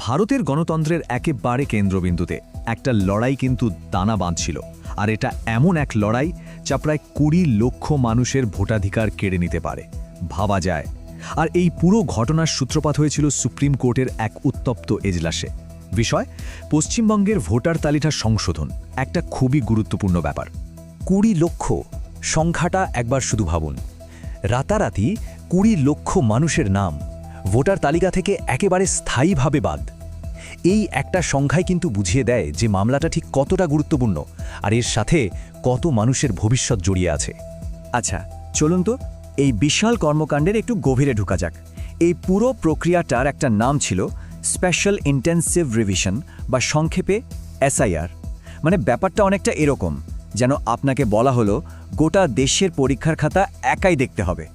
ভারতের গণতন্ত্রের একেবারে কেন্দ্রবিন্দুতে একটা লড়াই কিন্তু দানা বাঁধছিল, আর এটা এমন এক লড়াই যা প্রায় ২০ লক্ষ মানুষের ভোটাধিকার কেড়ে নিতে পারে, ভাবা যায়। আর এই পুরো ঘটনার সূত্রপাত হয়েছিল সুপ্রিম কোর্টের এক উত্তপ্ত এজলাসে। বিষয় পশ্চিমবঙ্গের ভোটার তালিকা সংশোধন, একটা খুবই গুরুত্বপূর্ণ ব্যাপার। ২০ লক্ষ সংখ্যাটা একবার শুধু ভাবুন। রাতারাতি ২০ লক্ষ মানুষের নাম ভোটার তালিকা থেকে একেবারে স্থায়ীভাবে বাদ। এই একটা সংখ্যাই কিন্তু বুঝিয়ে দেয় যে মামলাটা ঠিক কতটা গুরুত্বপূর্ণ আর এর সাথে কত মানুষের ভবিষ্যৎ জড়িয়ে আছে। আচ্ছা, চলুন তো এই বিশাল কর্মকাণ্ডের একটু গভীরে ঢোকা যাক। এই পুরো প্রক্রিয়াটার একটা নাম ছিল স্পেশাল ইন্টেন্সিভ রিভিশন, বা সংক্ষেপে এসআইআর। মানে ব্যাপারটা অনেকটা এরকম, যেন আপনাকে বলা হলো গোটা দেশের পরীক্ষার খাতা একাই দেখতে হবে।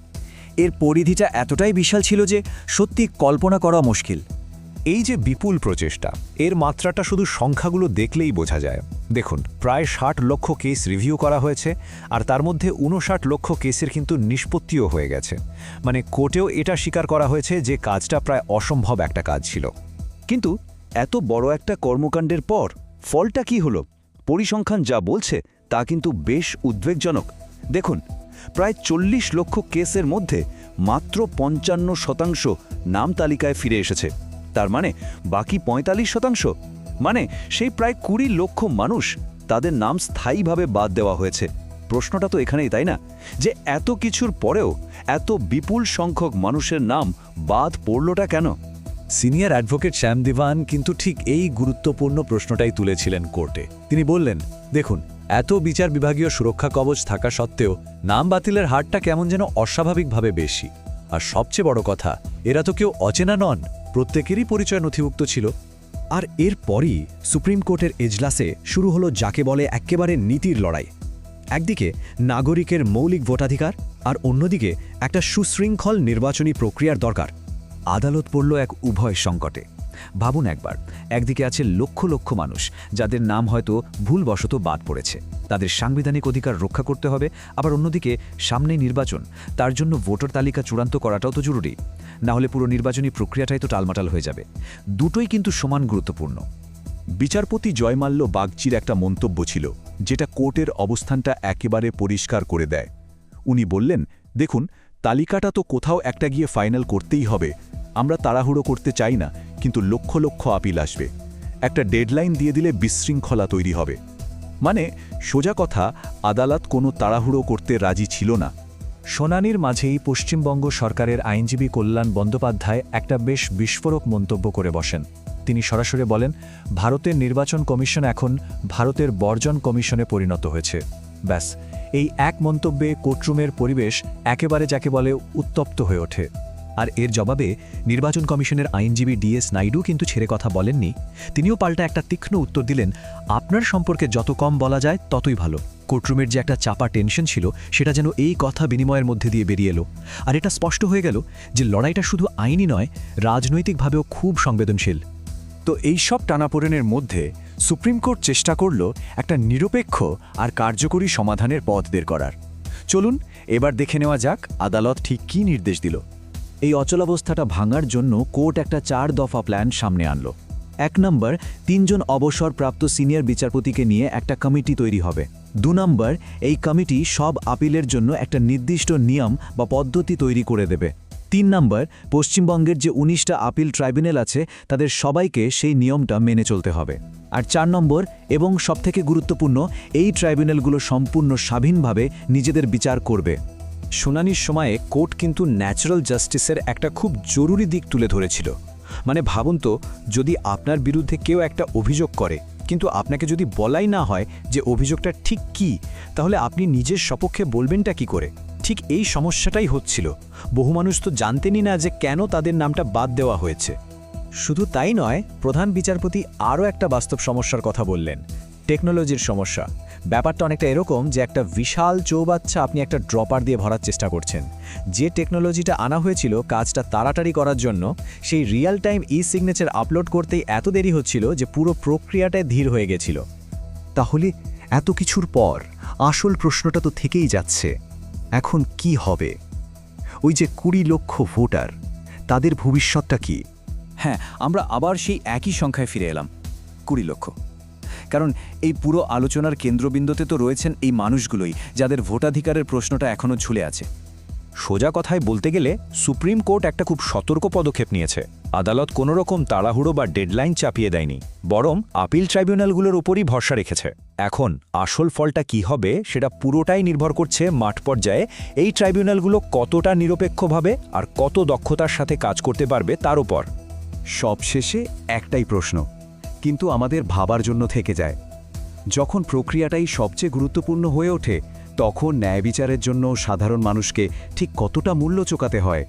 এর পরিধিটা এতটাই বিশাল ছিল যে সত্যি কল্পনা করা মুশকিল। এই যে বিপুল প্রচেষ্টা, এর মাত্রাটা শুধু সংখ্যাগুলো দেখলেই বোঝা যায়। দেখুন, প্রায় ৬০ লক্ষ কেস রিভিউ করা হয়েছে, আর তার মধ্যে ৫৯ লক্ষ কেসের কিন্তু নিষ্পত্তিও হয়ে গেছে। মানে কোর্টেও এটা স্বীকার করা হয়েছে যে কাজটা প্রায় অসম্ভব একটা কাজ ছিল। কিন্তু এত বড় একটা কর্মকাণ্ডের পর ফলটা কি হলো? পরিসংখ্যান যা বলছে তা কিন্তু বেশ উদ্বেগজনক। দেখুন, প্রায় ৪০ লক্ষ কেসের মধ্যে মাত্র ৫৫% নাম তালিকায় ফিরে এসেছে। তার মানে বাকি ৪৫%, মানে সেই প্রায় ২০ লক্ষ মানুষ, তাদের নাম স্থায়ীভাবে বাদ দেওয়া হয়েছে। প্রশ্নটা তো এখানেই, তাই না, যে এত কিছুর পরেও এত বিপুল সংখ্যক মানুষের নাম বাদ পড়লটা কেন? সিনিয়র অ্যাডভোকেট শ্যাম দিওয়ান কিন্তু ঠিক এই গুরুত্বপূর্ণ প্রশ্নটাই তুলেছিলেন কোর্টে। তিনি বললেন, দেখুন, এত বিচার বিভাগীয় সুরক্ষা কবচ থাকা সত্ত্বেও নাম বাতিলের হারটা কেমন যেন অস্বাভাবিকভাবে বেশি। আর সবচেয়ে বড় কথা, এরা তো কেউ অচেনা নন, প্রত্যেকেরই পরিচয় নথিভুক্ত ছিল। আর এরপরই সুপ্রিম কোর্টের এজলাসে শুরু হলো যাকে বলে একেবারে নীতির লড়াই। একদিকে নাগরিকের মৌলিক ভোটাধিকার, আর অন্যদিকে একটা সুশৃঙ্খল নির্বাচনী প্রক্রিয়ার দরকার। আদালত পড়ল এক উভয় সংকটে। ভাবুন একবার, একদিকে আছে লক্ষ লক্ষ মানুষ যাদের নাম হয়তো ভুলবশত বাদ পড়েছে, তাদের সাংবিধানিক অধিকার রক্ষা করতে হবে। আবার অন্যদিকে সামনেই নির্বাচন, তার জন্য ভোটার তালিকা চূড়ান্ত করাটাও তো জরুরি, না হলে পুরো নির্বাচনী প্রক্রিয়াটাই তো টালমাটাল হয়ে যাবে। দুটোই কিন্তু সমান গুরুত্বপূর্ণ। বিচারপতি জয়মাল্য বাগচির একটা মন্তব্য ছিল, যেটা কোর্টের অবস্থানটা একেবারে পরিষ্কার করে দেয়। উনি বললেন, দেখুন, তালিকাটা তো কোথাও একটা গিয়ে ফাইনাল করতেই হবে। আমরা তাড়াহুড়ো করতে চাই না, কিন্তু লক্ষ লক্ষ আপিল আসবে। একটা ডেডলাইন দিয়ে দিলে বিশৃঙ্খলা তৈরি হবে। মানে সোজা কথা, আদালত কোনো তাড়াহুড়ো করতে রাজি ছিল না। শুনানির মাঝেই পশ্চিমবঙ্গ সরকারের আইনজীবী কল্যাণ বন্দ্যোপাধ্যায় একটা বেশ বিস্ফোরক মন্তব্য করে বসেন। তিনি সরাসরি বলেন, ভারতের নির্বাচন কমিশন এখন ভারতের বর্জন কমিশনে পরিণত হয়েছে। ব্যাস, এই এক মন্তব্যে কোর্টরুমের পরিবেশ একেবারে যাকে বলে উত্তপ্ত হয়ে ওঠে। আর এর জবাবে নির্বাচন কমিশনের আইনজীবী ডিএস নাইডু কিন্তু ছেড়ে কথা বলেননি। তিনিও পাল্টা একটা তীক্ষ্ণ উত্তর দিলেন, আপনার সম্পর্কে যত কম বলা যায় ততই ভালো। কোর্টরুমের যে একটা চাপা টেনশন ছিল, সেটা যেন এই কথা বিনিময়ের মধ্যে দিয়ে বেরিয়ে এলো। আর এটা স্পষ্ট হয়ে গেল যে লড়াইটা শুধু আইনি নয়, রাজনৈতিকভাবেও খুব সংবেদনশীল। তো এই সব টানাপোড়েনের মধ্যে সুপ্রিম কোর্ট চেষ্টা করল একটা নিরপেক্ষ আর কার্যকরী সমাধানের পথ বের করার। চলুন এবার দেখে নেওয়া যাক আদালত ঠিক কী নির্দেশ দিল। এই অচলাবস্থাটা ভাঙার জন্য কোর্ট একটা ৪ দফা প্ল্যান সামনে আনল। ১ নম্বর, ৩ জন অবসরপ্রাপ্ত সিনিয়র বিচারপতিকে নিয়ে একটা কমিটি তৈরি হবে। ২ নম্বর, এই কমিটি সব আপিলের জন্য একটা নির্দিষ্ট নিয়ম বা পদ্ধতি তৈরি করে দেবে। ৩ নম্বর, পশ্চিমবঙ্গের যে ১৯টা আপিল ট্রাইব্যুনাল আছে তাদের সবাইকে সেই নিয়মটা মেনে চলতে হবে। আর ৪ নম্বর, এবং সবথেকে গুরুত্বপূর্ণ, এই ট্রাইব্যুনালগুলো সম্পূর্ণ স্বাধীনভাবে নিজেদের বিচার করবে। শুনানির সময়ে কোর্ট কিন্তু ন্যাচারাল জাস্টিসের একটা খুব জরুরি দিক তুলে ধরেছিল। মানে ভাবুন তো, যদি আপনার বিরুদ্ধে কেউ একটা অভিযোগ করে, কিন্তু আপনাকে যদি বলাই না হয় যে অভিযোগটা ঠিক কী, তাহলে আপনি নিজের সপক্ষে বলবেনটা কি করে? ঠিক এই সমস্যাটাই হচ্ছিল। বহু মানুষ তো জানতেনই না যে কেন তাদের নামটা বাদ দেওয়া হয়েছে। শুধু তাই নয়, প্রধান বিচারপতি আরও একটা বাস্তব সমস্যার কথা বললেন, টেকনোলজির সমস্যা। ব্যাপারটা অনেকটা এরকম যে একটা বিশাল চৌবাচ্চা আপনি একটা ড্রপার দিয়ে ভরার চেষ্টা করছেন। যে টেকনোলজিটা আনা হয়েছিল কাজটা তাড়াতাড়ি করার জন্য, সেই রিয়েল টাইম সিগনেচার আপলোড করতেই এত দেরি হচ্ছিল যে পুরো প্রক্রিয়াটাই ধীর হয়ে গেছিল। তাহলে এত কিছুর পর আসল প্রশ্নটা তো থেকেই যাচ্ছে, এখন কি হবে? ওই যে ২০ লক্ষ ভোটার, তাদের ভবিষ্যৎটা কি? হ্যাঁ, আমরা আবার সেই একই সংখ্যায় ফিরে এলাম 20 লক্ষ। কারণ এই পুরো আলোচনার কেন্দ্রবিন্দুতে তো রয়েছেন এই মানুষগুলোই, যাদের ভোটাধিকারের প্রশ্নটা এখনও ঝুলে আছে। সোজা কথায় বলতে গেলে সুপ্রিম কোর্ট একটা খুব সতর্ক পদক্ষেপ নিয়েছে। আদালত কোনো রকম তাড়াহুড়ো বা ডেডলাইন চাপিয়ে দেয়নি, বরং আপিল ট্রাইব্যুনালগুলোর উপরই ভরসা রেখেছে। এখন আসল ফলটা কি হবে সেটা পুরোটাই নির্ভর করছে মাঠ পর্যায়ে এই ট্রাইব্যুনালগুলো কতটা নিরপেক্ষভাবে আর কত দক্ষতার সাথে কাজ করতে পারবে তার উপর। সবশেষে একটাই প্রশ্ন কিন্তু আমাদের ভাবার জন্য থেকে যায়, যখন প্রক্রিয়াটাই সবচেয়ে গুরুত্বপূর্ণ হয়ে ওঠে তখন ন্যায় বিচারের জন্য সাধারণ মানুষকে ঠিক কতটা মূল্য চোকাতে হয়?